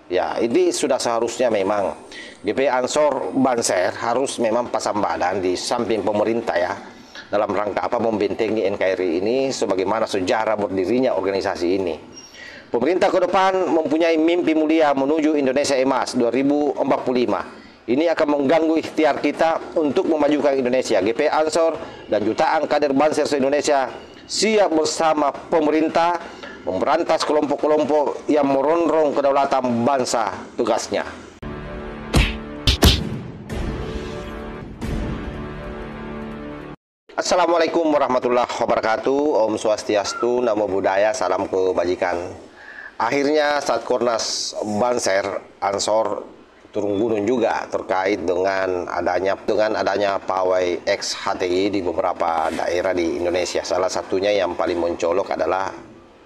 Ya, ini sudah seharusnya memang GP Ansor Banser harus memang pasang badan di samping pemerintah ya, dalam rangka apa membentengi NKRI ini sebagaimana sejarah berdirinya organisasi ini. Pemerintah ke depan mempunyai mimpi mulia menuju Indonesia Emas 2045. Ini akan mengganggu ikhtiar kita untuk memajukan Indonesia. GP Ansor dan jutaan kader Banser se-Indonesia siap bersama pemerintah memberantas kelompok-kelompok yang merongrong kedaulatan bangsa tugasnya. Assalamualaikum warahmatullahi wabarakatuh. Om Swastiastu, Namo Buddhaya, salam kebajikan. Akhirnya Satkornas Banser Ansor turun gunung juga terkait dengan adanya pawai ex HTI di beberapa daerah di Indonesia. Salah satunya yang paling mencolok adalah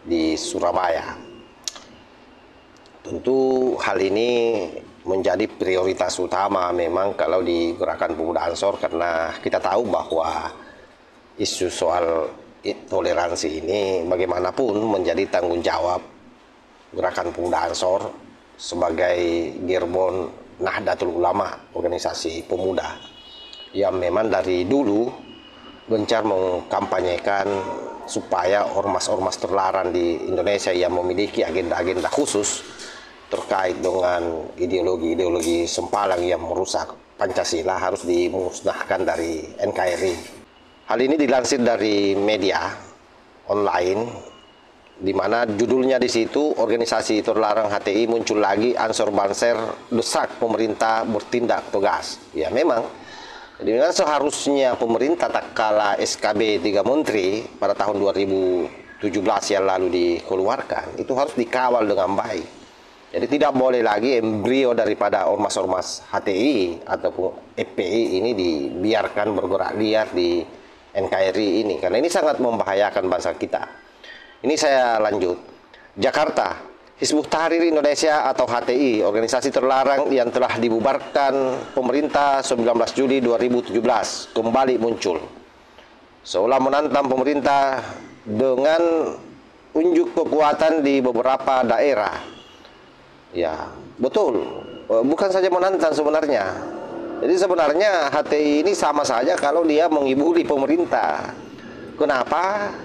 di Surabaya. Tentu hal ini menjadi prioritas utama memang kalau di Gerakan Pemuda Ansor, karena kita tahu bahwa isu soal toleransi ini bagaimanapun menjadi tanggung jawab Gerakan Pemuda Ansor sebagai gerbong Nahdlatul Ulama, organisasi pemuda yang memang dari dulu gencar mengkampanyekan supaya ormas-ormas terlarang di Indonesia yang memiliki agenda-agenda khusus terkait dengan ideologi-ideologi sempalan yang merusak Pancasila harus dimusnahkan dari NKRI. Hal ini dilansir dari media online, di mana judulnya di situ organisasi terlarang HTI muncul lagi, Ansor Banser desak pemerintah bertindak tegas. Ya memang, dengan seharusnya pemerintah tak kala SKB 3 Menteri pada tahun 2017 yang lalu dikeluarkan, itu harus dikawal dengan baik. Jadi tidak boleh lagi embrio daripada ormas-ormas HTI ataupun FPI ini dibiarkan bergerak liar di NKRI ini, karena ini sangat membahayakan bangsa kita. Ini saya lanjut. Jakarta, Hizbut Tahrir Indonesia atau HTI, organisasi terlarang yang telah dibubarkan pemerintah 19 Juli 2017, kembali muncul. Seolah menantang pemerintah dengan unjuk kekuatan di beberapa daerah. Ya, betul. Bukan saja menantang sebenarnya. Jadi sebenarnya HTI ini sama saja kalau dia mengibuli pemerintah. Kenapa?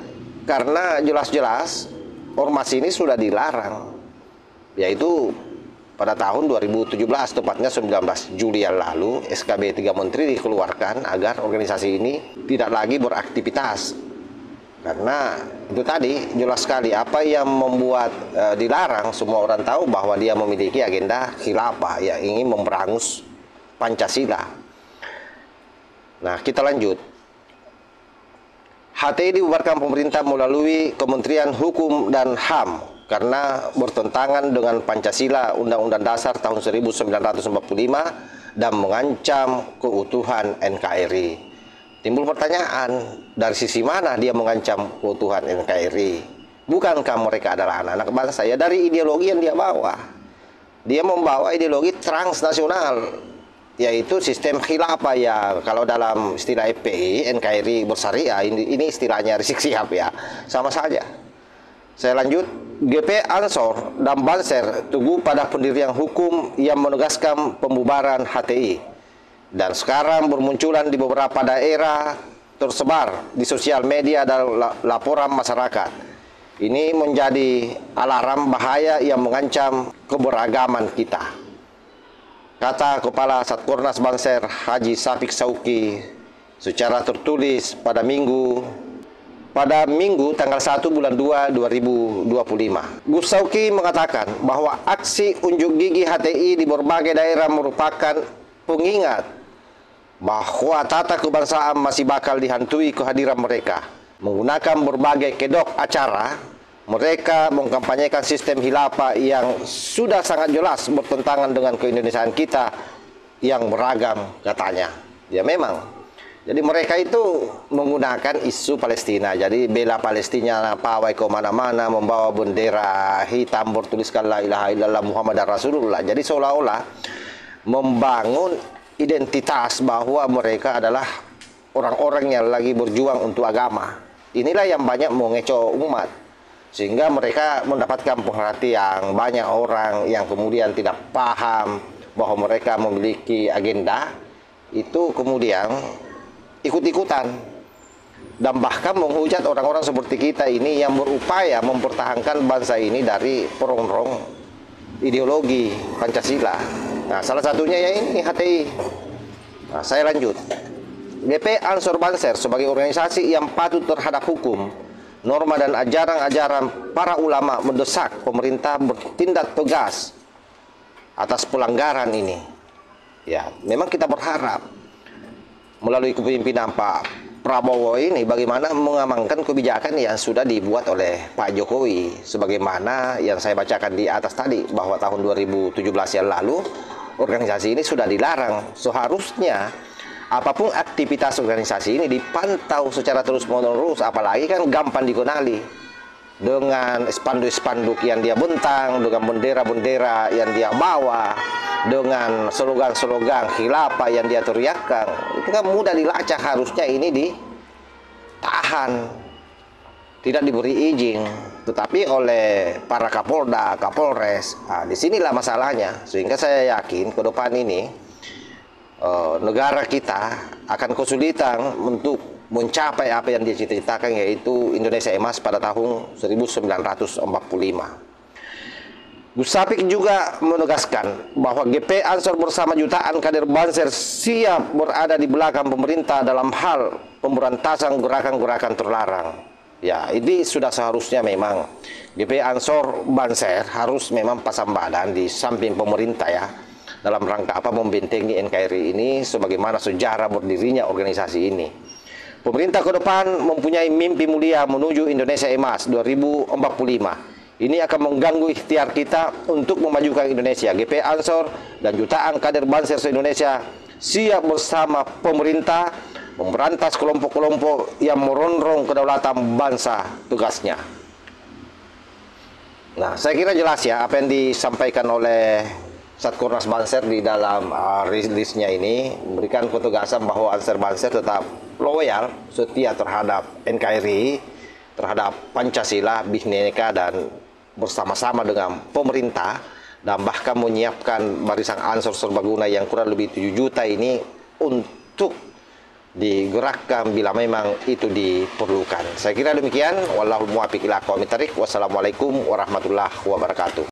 Karena jelas-jelas ormas ini sudah dilarang, yaitu pada tahun 2017, tepatnya 19 Juli yang lalu, SKB 3 Menteri dikeluarkan agar organisasi ini tidak lagi beraktivitas. Karena itu tadi jelas sekali apa yang membuat dilarang, semua orang tahu bahwa dia memiliki agenda khilafah yang ingin memberangus Pancasila. Nah, kita lanjut. HTI dibubarkan pemerintah melalui Kementerian Hukum dan HAM karena bertentangan dengan Pancasila, Undang-Undang Dasar tahun 1945 dan mengancam keutuhan NKRI. Timbul pertanyaan, dari sisi mana dia mengancam keutuhan NKRI? Bukankah mereka adalah anak-anak bangsa? Ya dari ideologi yang dia bawa. Dia membawa ideologi transnasional, yaitu sistem khilafah ya, kalau dalam istilah FPI, NKRI bersyariah, ini istilahnya Rizik Syihab ya, sama saja. Saya lanjut, GP Ansor dan Banser teguh pada pendirian hukum yang menegaskan pembubaran HTI. Dan sekarang bermunculan di beberapa daerah, tersebar di sosial media dan laporan masyarakat. Ini menjadi alarm bahaya yang mengancam keberagaman kita. Kata Kepala Satkornas Banser Haji Safik Sauki secara tertulis pada Minggu tanggal 1 bulan 2 2025. Gus Sauki mengatakan bahwa aksi unjuk gigi HTI di berbagai daerah merupakan pengingat bahwa tata kebangsaan masih bakal dihantui kehadiran mereka. Menggunakan berbagai kedok acara, mereka mengkampanyekan sistem khilafah yang sudah sangat jelas bertentangan dengan keindonesiaan kita yang beragam, katanya. Ya memang. Jadi mereka itu menggunakan isu Palestina. Jadi bela Palestina, pawai ke mana-mana, membawa bendera hitam bertuliskan la ilaha illallah Muhammadar Rasulullah. Jadi seolah-olah membangun identitas bahwa mereka adalah orang-orang yang lagi berjuang untuk agama. Inilah yang banyak mengecoh umat. sehingga mereka mendapatkan perhatian banyak orang yang kemudian tidak paham bahwa mereka memiliki agenda, itu kemudian ikut-ikutan dan bahkan menghujat orang-orang seperti kita ini yang berupaya mempertahankan bangsa ini dari perongrong ideologi Pancasila. Nah, salah satunya ya ini HTI. Nah, saya lanjut. GP Ansor Banser sebagai organisasi yang patuh terhadap hukum, norma dan ajaran-ajaran para ulama mendesak pemerintah bertindak tegas atas pelanggaran ini. Ya, memang kita berharap melalui kepemimpinan Pak Prabowo ini bagaimana mengamankan kebijakan yang sudah dibuat oleh Pak Jokowi, sebagaimana yang saya bacakan di atas tadi bahwa tahun 2017 yang lalu organisasi ini sudah dilarang. Seharusnya apapun aktivitas organisasi ini dipantau secara terus-menerus, apalagi kan gampang dikenali dengan spanduk-spanduk yang dia bentang, dengan bendera-bendera yang dia bawa, dengan slogan-slogan khilafah yang dia teriakkan. Itu kan mudah dilacak, harusnya ini ditahan, tidak diberi izin. Tetapi oleh para Kapolda, Kapolres, disinilah masalahnya. Sehingga saya yakin ke depan ini negara kita akan kesulitan untuk mencapai apa yang dia cita-citakan, yaitu Indonesia Emas pada tahun 1945. Gus Sapik juga menegaskan bahwa GP Ansor bersama jutaan kader Banser siap berada di belakang pemerintah dalam hal pemberantasan gerakan-gerakan terlarang. Ya, ini sudah seharusnya memang GP Ansor Banser harus memang pasang badan di samping pemerintah ya, dalam rangka apa membentengi NKRI ini sebagaimana sejarah berdirinya organisasi ini. Pemerintah ke depan mempunyai mimpi mulia menuju Indonesia Emas 2045. Ini akan mengganggu ikhtiar kita untuk memajukan Indonesia. GP Ansor dan jutaan kader Banser se-Indonesia siap bersama pemerintah memberantas kelompok-kelompok yang merongrong kedaulatan bangsa tugasnya. Nah, saya kira jelas ya apa yang disampaikan oleh Satkornas Banser di dalam rilisnya ini, memberikan ketegasan bahwa Ansor Banser tetap loyal, setia terhadap NKRI, terhadap Pancasila, Bhinneka, dan bersama-sama dengan pemerintah, dan bahkan menyiapkan barisan Ansor Serbaguna yang kurang lebih 7 juta ini untuk digerakkan bila memang itu diperlukan. Saya kira demikian. Wallahul muwaffiq ila aqwamit thoriq. Wassalamualaikum warahmatullahi wabarakatuh.